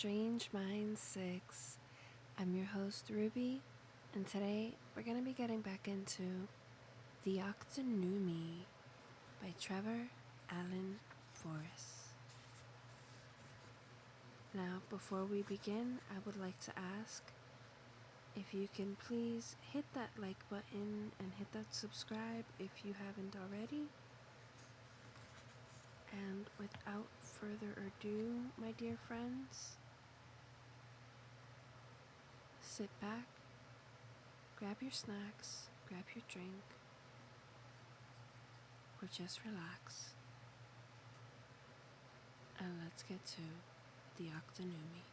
Strange Minds 6. I'm your host, Ruby, and today we're going to be getting back into The Octunnumi by Trevor Allen Forrest. Now, before we begin, I would like to ask if you can please hit that like button and hit that subscribe if you haven't already. And without further ado, my dear friends, sit back, grab your snacks, grab your drink, or just relax, and let's get to the Octunnumi.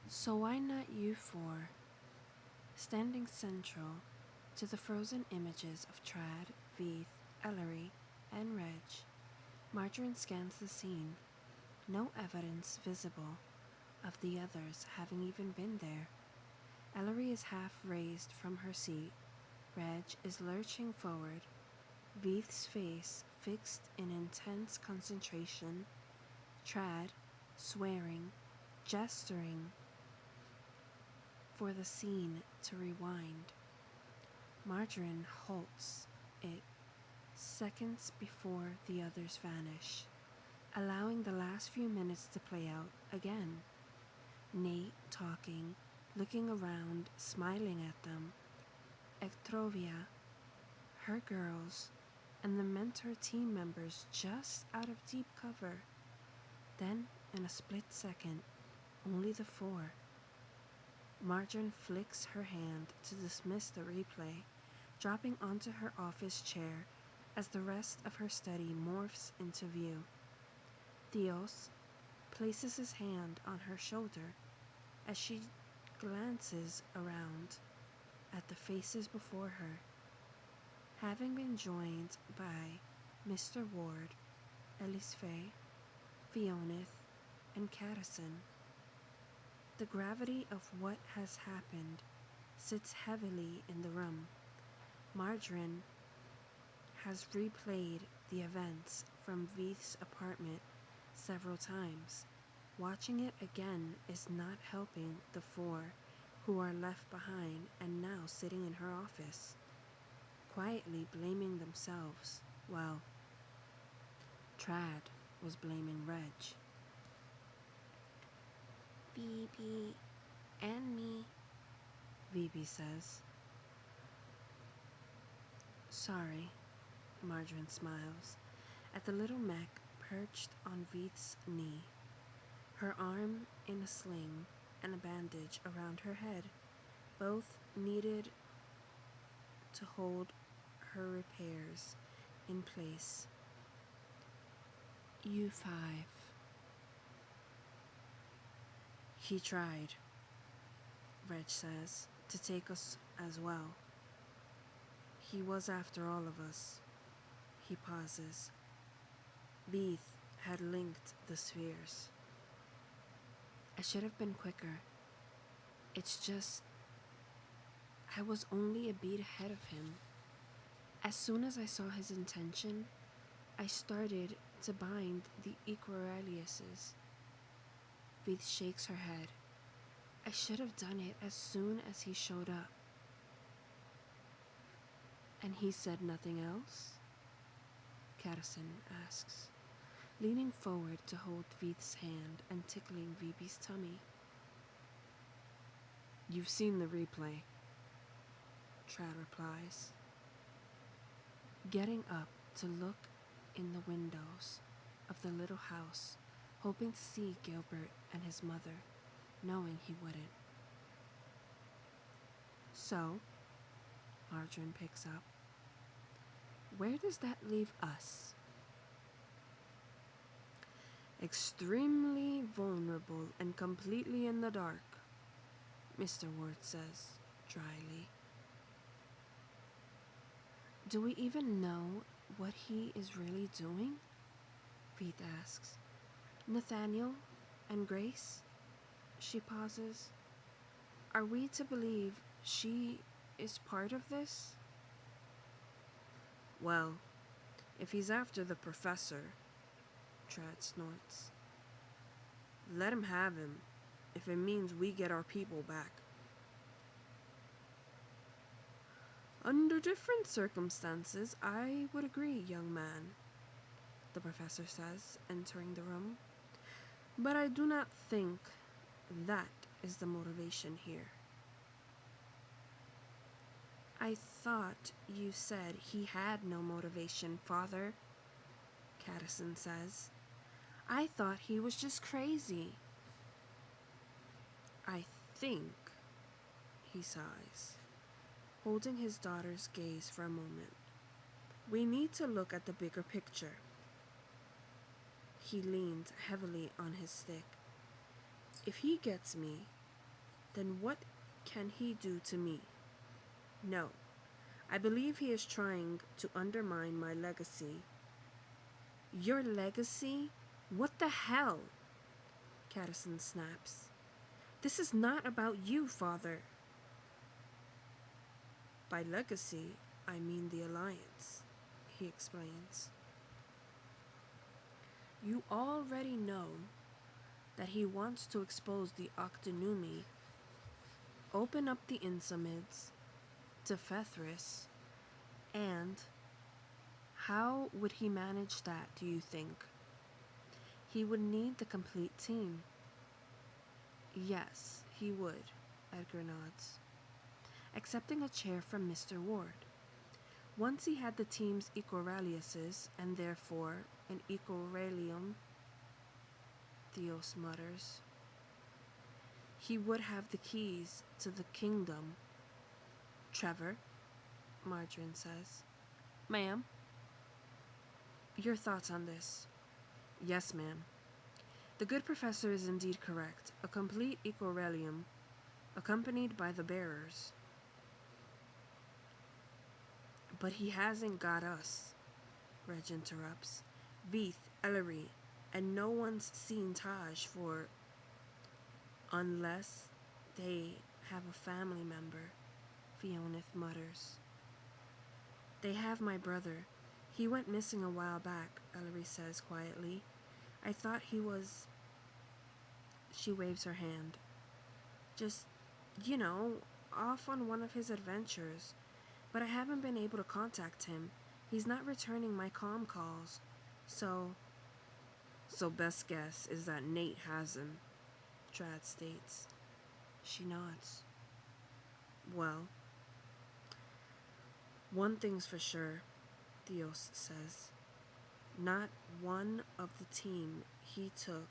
So why not you four, standing central to the frozen images of Trad, Veeth, Ellery, and Reg? Margarine scans the scene. No evidence visible of the others having even been there. Ellery is half raised from her seat. Reg is lurching forward, Veeth's face fixed in intense concentration. Trad, swearing, gesturing for the scene to rewind. Margarine halts it seconds before the others vanish, allowing the last few minutes to play out again. Nate talking, looking around, smiling at them. Ectrovia, her girls, and the mentor team members just out of deep cover. Then, in a split second, only the four. Margarine flicks her hand to dismiss the replay, dropping onto her office chair as the rest of her study morphs into view. Theos places his hand on her shoulder as she glances around at the faces before her. Having been joined by Mr. Ward, Elisfe, Fioneth, and Caddison, the gravity of what has happened sits heavily in the room. Margarine has replayed the events from Veeth's apartment several times. Watching it again is not helping the four who are left behind and now sitting in her office, quietly blaming themselves, while Trad was blaming Reg. "VB and me," VB says. "Sorry," Margarine smiles at the little mech perched on Veeth's knee, her arm in a sling and a bandage around her head, both needed to hold her repairs in place. "U5. He tried," Reg says, "to take us as well. He was after all of us." He pauses. Veeth had linked the spheres. "I should have been quicker. It's just, I was only a beat ahead of him. As soon as I saw his intention, I started to bind the Equiraliuses." Veeth shakes her head. "I should have done it as soon as he showed up." "And he said nothing else?" Caddison asks, leaning forward to hold Veeth's hand and tickling VB's tummy. "You've seen the replay," Trad replies, getting up to look in the windows of the little house, hoping to see Gilbert and his mother, knowing he wouldn't. "So," Margarine picks up, "where does that leave us?" "Extremely vulnerable and completely in the dark," Mr. Ward says, dryly. "Do we even know what he is really doing?" Veeth asks. "Nathaniel and Grace?" She pauses. "Are we to believe she is part of this?" "Well, if he's after the professor, Trad snorts. Let him have him, if it means we get our people back. Under different circumstances, I would agree, young man, the professor says, entering the room. But I do not think that is the motivation here. I thought you said he had no motivation, Father, Caddison says. I thought he was just crazy. I think, he sighs, holding his daughter's gaze for a moment. We need to look at the bigger picture. He leans heavily on his stick. If he gets me, then what can he do to me? No, I believe he is trying to undermine my legacy. Your legacy? What the hell? Caddison snaps. This is not about you, Father. By legacy, I mean the Alliance, he explains. You already know that he wants to expose the Octunnumi, open up the Insamids to Fethris, and how would he manage that, do you think? He would need the complete team. Yes, he would, Edgar nods, accepting a chair from Mr. Ward. Once he had the team's Ecoraliuses, and therefore an Ecoralium, Theos mutters, he would have the keys to the kingdom. Trevor, Margarine says. Ma'am? Your thoughts on this? Yes, ma'am. The good professor is indeed correct. A complete Ecoralium, accompanied by the bearers. But he hasn't got us, Reg interrupts. Veeth, Ellery, and no one's seen Taj for... Unless they have a family member, Fioneth mutters. They have my brother. He went missing a while back, Ellery says quietly. I thought he was... She waves her hand. Just, off on one of his adventures. But I haven't been able to contact him. He's not returning my comm calls. So best guess is that Nate has him, Trad states. She nods. Well, one thing's for sure, Theos says. Not one of the team he took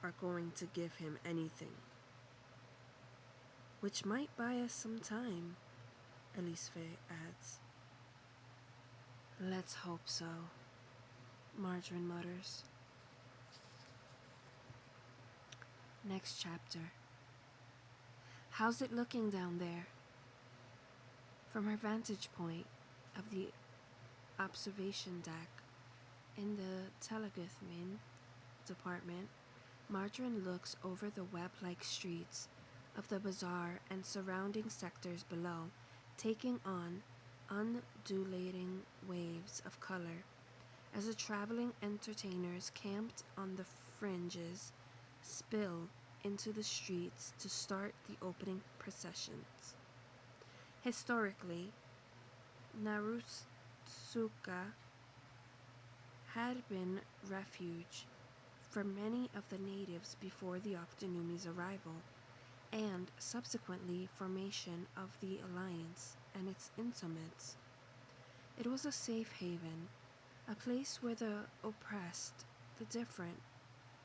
are going to give him anything. Which might buy us some time, Elise adds. Let's hope so, Margarine mutters. Next chapter. How's it looking down there? From her vantage point of the observation deck in the Teleguthmin department, Margarine looks over the web-like streets of the bazaar and surrounding sectors below, taking on undulating waves of color as the traveling entertainers camped on the fringes spill into the streets to start the opening processions. Historically, Narutsuka had been refuge for many of the natives before the Octunnumi's arrival, and subsequently formation of the Alliance and its Insamids. It was a safe haven, a place where the oppressed, the different,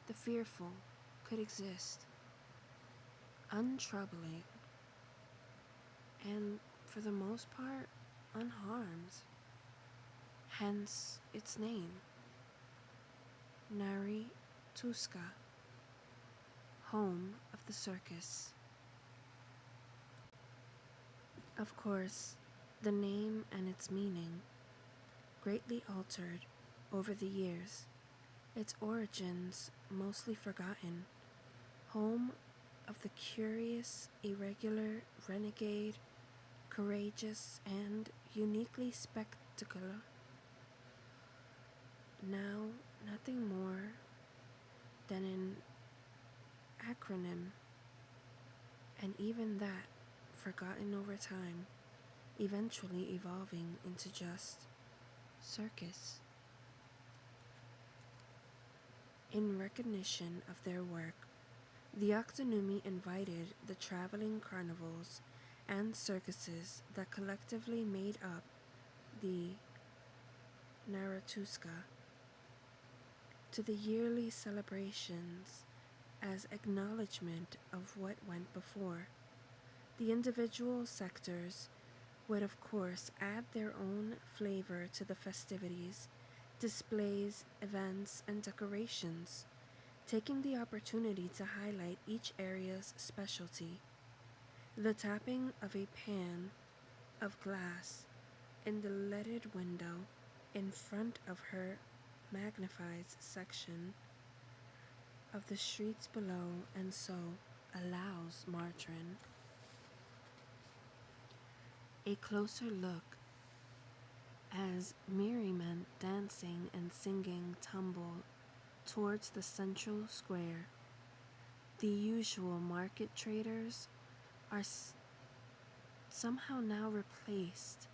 the fearful could exist, untroubling, and for the most part unharmed. Hence its name, Nari Tuska, home of the circus. Of course, the name and its meaning greatly altered over the years, its origins mostly forgotten, home of the curious, irregular, renegade, courageous, and uniquely spectacular. Now, nothing and even that forgotten over time, eventually evolving into just circus. In recognition of their work, the Octunnumi invited the traveling carnivals and circuses that collectively made up the Naratuska to the yearly celebrations as acknowledgement of what went before. The individual sectors would of course add their own flavor to the festivities, displays, events, and decorations, taking the opportunity to highlight each area's specialty. The tapping of a pan of glass in the leaded window in front of her magnifies section of the streets below, and so allows Margarine a closer look as merrymen dancing and singing tumble towards the central square. The usual market traders are somehow now replaced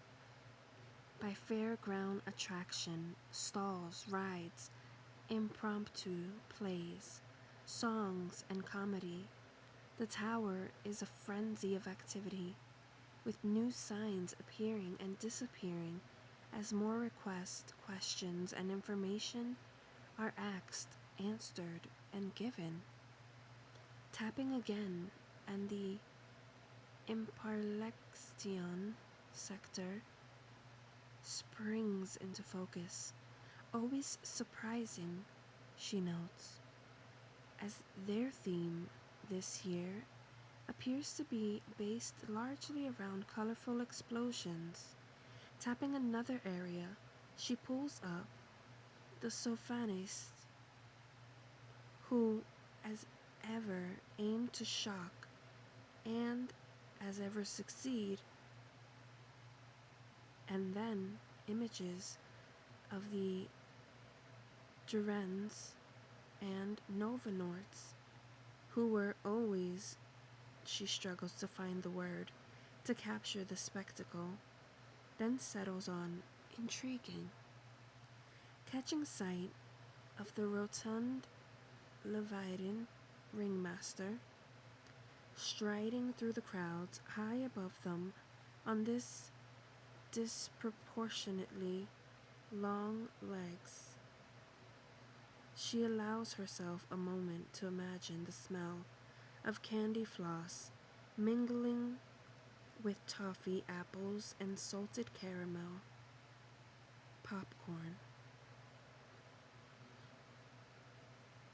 by fairground attraction, stalls, rides, impromptu plays, songs, and comedy. The tower is a frenzy of activity, with new signs appearing and disappearing as more requests, questions, and information are asked, answered, and given. Tapping again, and the Imparlexion sector springs into focus, always surprising, she notes, as their theme this year appears to be based largely around colorful explosions. Tapping another area, she pulls up the sophanists, who, as ever, aim to shock and, as ever, succeed, and then images of the Durends and Novanorts, who were always, she struggles to find the word, to capture the spectacle, then settles on intriguing. Catching sight of the rotund Leviathan ringmaster, striding through the crowds high above them on this disproportionately long legs, she allows herself a moment to imagine the smell of candy floss mingling with toffee, apples, and salted caramel popcorn.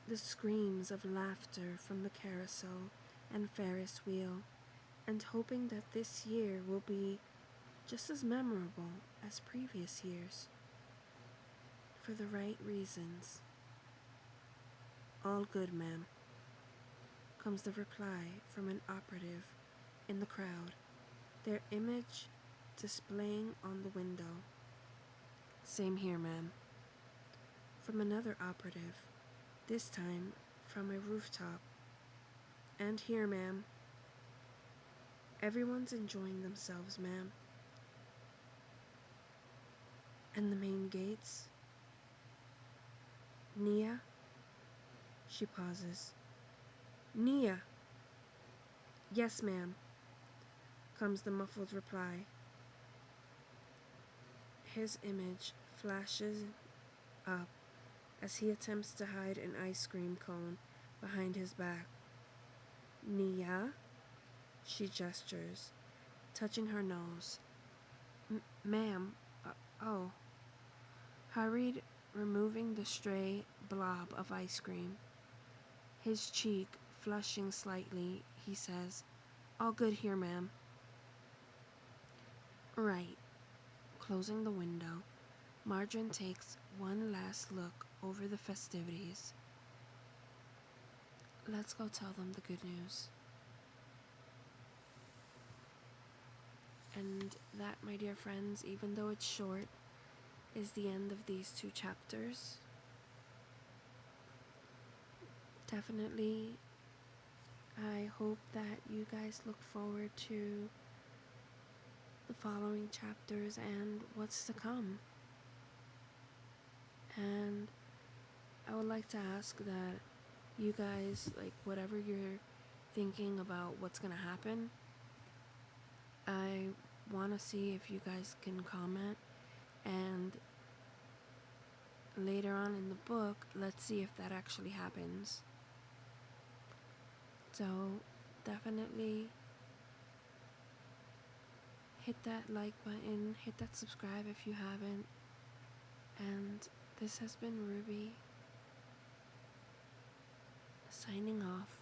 The screams of laughter from the carousel and Ferris wheel, and hoping that this year will be just as memorable as previous years, for the right reasons. "All good, ma'am," comes the reply from an operative in the crowd, their image displaying on the window. "Same here, ma'am," from another operative, this time from a rooftop. "And here, ma'am." "Everyone's enjoying themselves, ma'am." "And the main gates?" "Nia?" She pauses. "Nia!" "Yes, ma'am," comes the muffled reply. His image flashes up as he attempts to hide an ice cream cone behind his back. "Nia?" She gestures, touching her nose. "Ma'am, oh," hurried, removing the stray blob of ice cream. His cheek flushing slightly, he says, "All good here, ma'am." "Right." Closing the window, Margarine takes one last look over the festivities. Let's go tell them the good news. And that, my dear friends, even though it's short, is the end of these two chapters. Definitely I hope that you guys look forward to the following chapters and what's to come. And I would like to ask that you guys, like, whatever you're thinking about what's gonna happen, I want to see if you guys can comment, and later on in the book, let's see if that actually happens. So definitely hit that like button, hit that subscribe if you haven't, and this has been Ruby, signing off.